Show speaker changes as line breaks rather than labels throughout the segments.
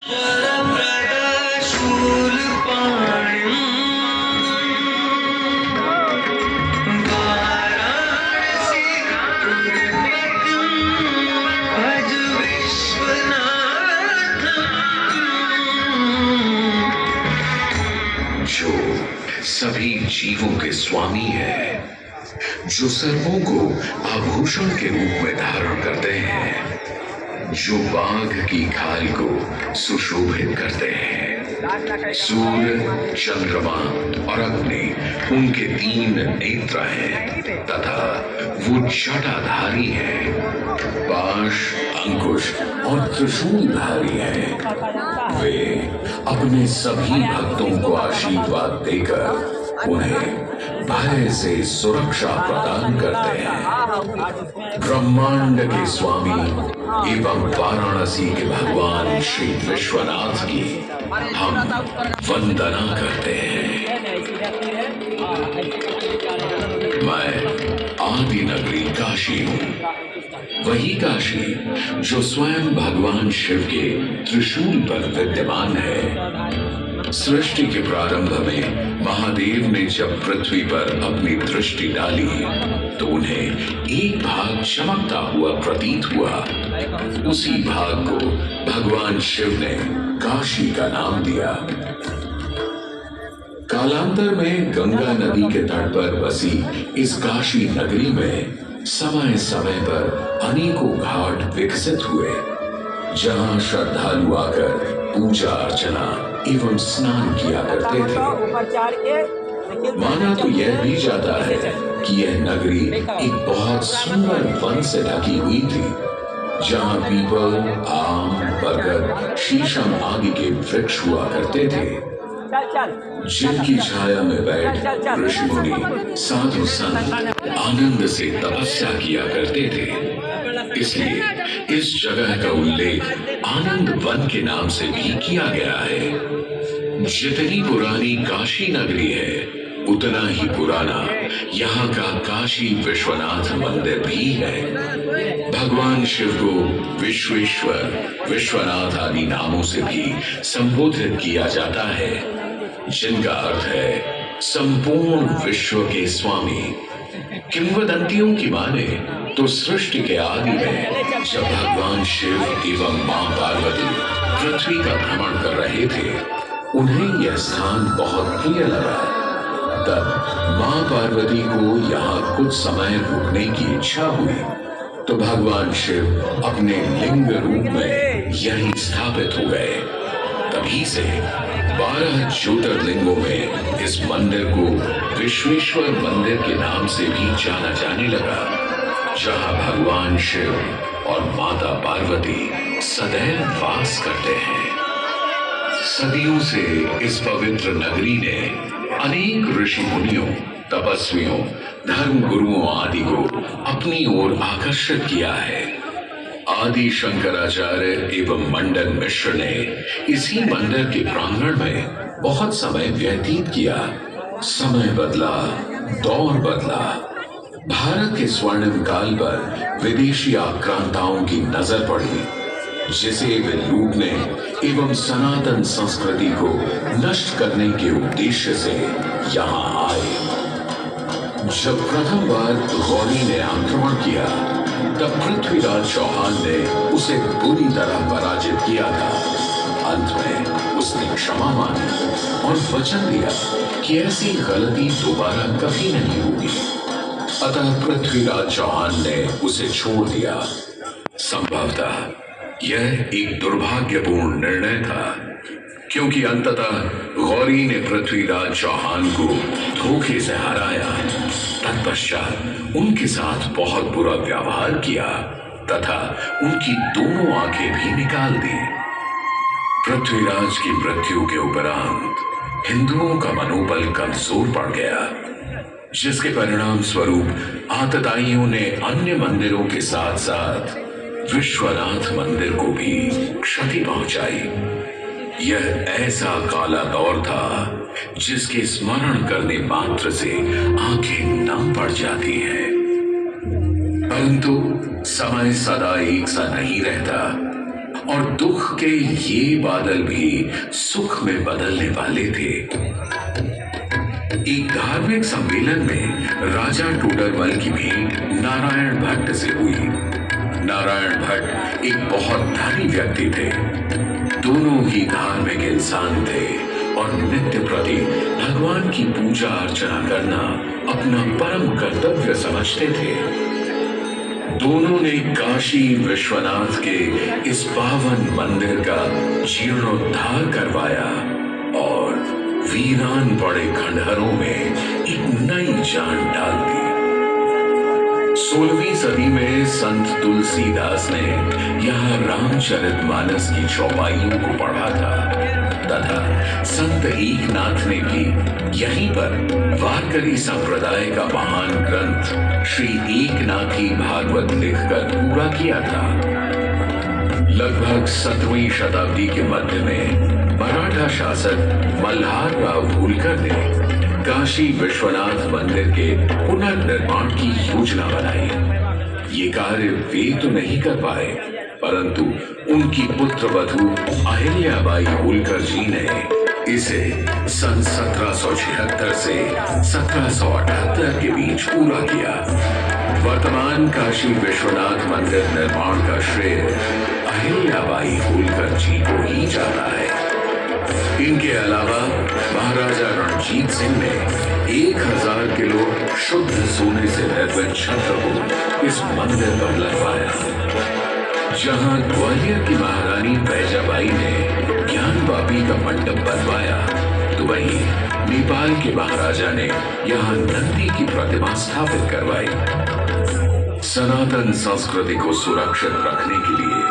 जो सभी जीवों के स्वामी है, जो सर्पों को आभूषण के रूप में धारण करते हैं, जो बाघ की खाल को सुशोभित करते हैं। सूर्य, चंद्रमा और अग्नि उनके 3 नेत्र हैं तथा वो जटाधारी है। पाश, अंकुश और त्रिशूलधारी है। वे अपने सभी भक्तों को आशीर्वाद देकर उन्हें भय से सुरक्षा प्रदान करते हैं। ब्रह्मांड के स्वामी एवं वाराणसी के भगवान श्री विश्वनाथ की हम वंदना करते हैं। मैं आदि नगरी काशी हूँ, वही काशी जो स्वयं भगवान शिव के त्रिशूल पर विद्यमान है। सृष्टि के प्रारंभ में महादेव ने जब पृथ्वी पर अपनी दृष्टि डाली तो उन्हें एक भाग चमकता हुआ प्रतीत हुआ। उसी भाग को भगवान शिव ने काशी का नाम दिया। कालांतर में गंगा नदी के तट पर बसी इस काशी नगरी में समय समय पर अनेकों घाट विकसित हुए, जहां श्रद्धालु आकर पूजा अर्चना एवं स्नान किया करते थे। माना तो यह भी जाता है कि यह नगरी एक बहुत सुंदर वन से ढकी हुई थी, जहां पीपल, आम, बरगद, शीशम आदि के वृक्ष हुआ करते थे, जिनकी छाया में बैठ ऋषि मुनि, साधु संत आनंद से तपस्या किया करते थे। इसलिए इस जगह का उल्लेख आनंद वन के नाम से भी किया गया है। जितनी पुरानी काशी नगरी है, उतना ही पुराना यहाँ का काशी विश्वनाथ मंदिर भी है। भगवान शिव को विश्वेश्वर, विश्वनाथ आदि नामों से भी संबोधित किया जाता है, जिनका अर्थ है संपूर्ण विश्व के स्वामी। किंवदंतियों की माने तो सृष्टि के आदि में जब भगवान शिव एवं मां पार्वती पृथ्वी का भ्रमण कर रहे थे, उन्हें यह स्थान बहुत प्रिय लगा। तब मां पार्वती को यहाँ कुछ समय रुकने की इच्छा हुई, तो भगवान शिव अपने लिंग रूप में यहीं स्थापित हो गए। तभी से 12 ज्योतिर्लिंगों में इस मंदिर को विश्वेश्वर मंदिर के नाम से भी जाना जाने लगा, जहां भगवान शिव और माता पार्वती सदैव वास करते हैं। सदियों से इस पवित्र नगरी ने अनेक ऋषि मुनियों, तपस्वियों, धर्म गुरुओं आदि को अपनी ओर आकर्षित किया है। आदि शंकराचार्य एवं मंडन मिश्र ने इसी मंदिर के प्रांगण में बहुत समय व्यतीत किया। समय बदला, दौर बदला। भारत के स्वर्णिम काल पर विदेशी आक्रांताओं की नजर पड़ी, जिसे वे लूटने एवं सनातन संस्कृति को नष्ट करने के उद्देश्य से यहाँ आए। जब प्रथम बार गौरी ने आक्रमण किया, तब पृथ्वीराज चौहान ने उसे बुरी तरह पराजित किया था। अंत में उसने क्षमा मांगी और वचन दिया कि ऐसी गलती दोबारा कभी नहीं होगी। अतः पृथ्वीराज चौहान ने उसे छोड़ दिया। संभवतः यह एक दुर्भाग्यपूर्ण निर्णय था, क्योंकि अंततः गौरी ने पृथ्वीराज चौहान को धोखे से हराया। तत्पश्चात उनके साथ बहुत बुरा व्यवहार किया तथा उनकी दोनों आंखें भी निकाल दी। पृथ्वीराज की मृत्यु के उपरांत हिंदुओं का मनोबल कमजोर पड़ गया, जिसके परिणाम स्वरूप आतताइयों ने अन्य मंदिरों के साथ साथ विश्वनाथ मंदिर को भी क्षति पहुंचाई। यह ऐसा काला दौर था जिसके स्मरण करने मात्र से आंखें नम पड़ जाती हैं। परंतु समय सदा एक सा नहीं रहता और दुख के ये बादल भी सुख में बदलने वाले थे। एक धार्मिक सम्मेलन में राजा टोडरमल की भेंट नारायण भट्ट से हुई। नारायण भट्ट एक बहुत धनी व्यक्ति थे। दोनों ही धार्मिक इंसान थे और नित्य प्रति भगवान की पूजा अर्चना करना अपना परम कर्तव्य समझते थे। दोनों ने काशी विश्वनाथ के इस पावन मंदिर का जीर्णोद्धार करवाया और वीरान पड़े खंडहरों में एक नई जान डाल दी। 16वीं सदी में संत तुलसीदास ने यहाँ रामचरितमानस की चौपाइयों को पढ़ा था तथा संत एकनाथ ने भी यहीं पर वारकरी संप्रदाय का महान ग्रंथ श्री एकनाथी भागवत लिखकर पूरा किया था। लगभग 17वीं शताब्दी के मध्य में मराठा शासक मल्हार राव होलकर ने काशी विश्वनाथ मंदिर के पुनर्निर्माण की योजना बनाई। ये कार्य वे तो नहीं कर पाए, परंतु उनकी पुत्र वधू अहिल्याबाई होलकर जी ने इसे सन 1776 से 1778 के बीच पूरा किया। वर्तमान काशी विश्वनाथ मंदिर निर्माण का श्रेय अहिल्याबाई होलकर जी को ही जाता है। इनके अलावा महाराजा रणजीत सिंह ने 1000 किलो शुद्ध सोने से निर्मित छत्र को इस मंदिर पर लगवाया। जहां ग्वालियर की महारानी बैजाबाई ने ज्ञानवापी का मंडप बनवाया, तो वहीं नेपाल के महाराजा ने यहाँ नंदी की प्रतिमा स्थापित करवाई। सनातन संस्कृति को सुरक्षित रखने के लिए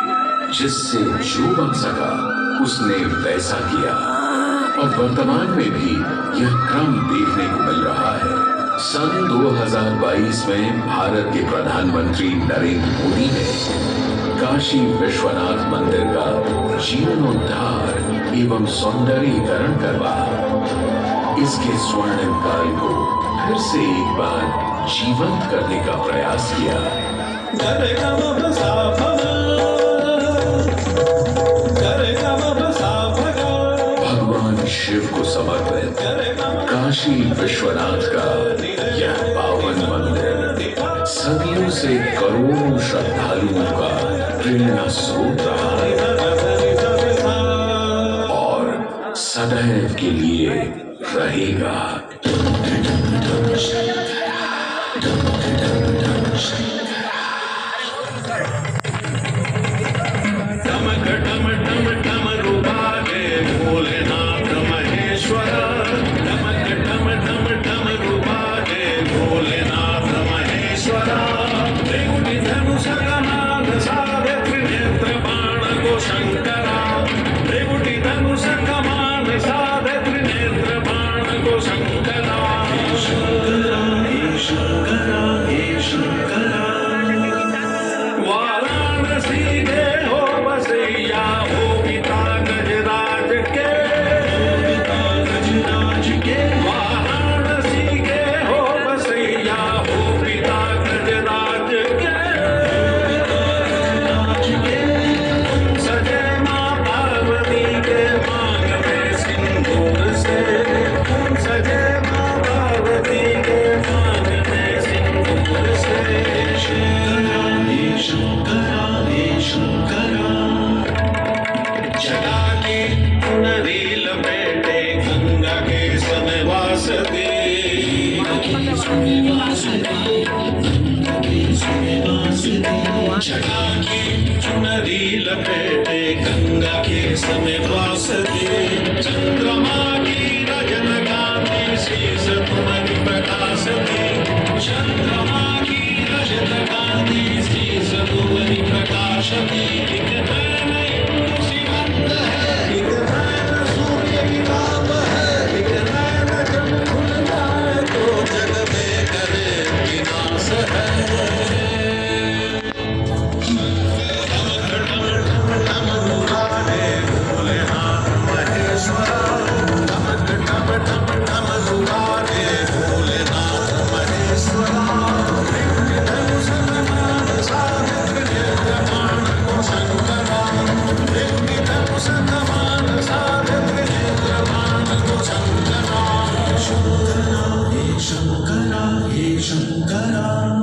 जिससे जो बन सका उसने वैसा किया और वर्तमान में भी यह क्रम देखने को मिल रहा है। सन 2022 में भारत के प्रधानमंत्री नरेंद्र मोदी ने काशी विश्वनाथ मंदिर का जीर्णोद्धार एवं सौंदर्यीकरण करवा इसके स्वर्णिम काल को फिर से एक बार जीवंत करने का प्रयास किया। भगवान शिव को समर्पित काशी विश्वनाथ का यह पावन मंदिर सदियों से करोड़ों श्रद्धालुओं का प्रेरणा स्रोत रहा है और सदैव के लिए रहेगा।
जगा की चुनरी लपेटे गंगा के समीप वास दे, चंद्रमा की रजतकांति शीश तुम्हारी प्रकाश दे, चंद्रमा की रजतकांति शीश तुम्हारी प्रकाश दे। एक नैन इंदु सीमंत है, एक नैन सूर्य की ताप है, एक नैन जब खुल जाए तो जग में करे विनाश है। शंकरा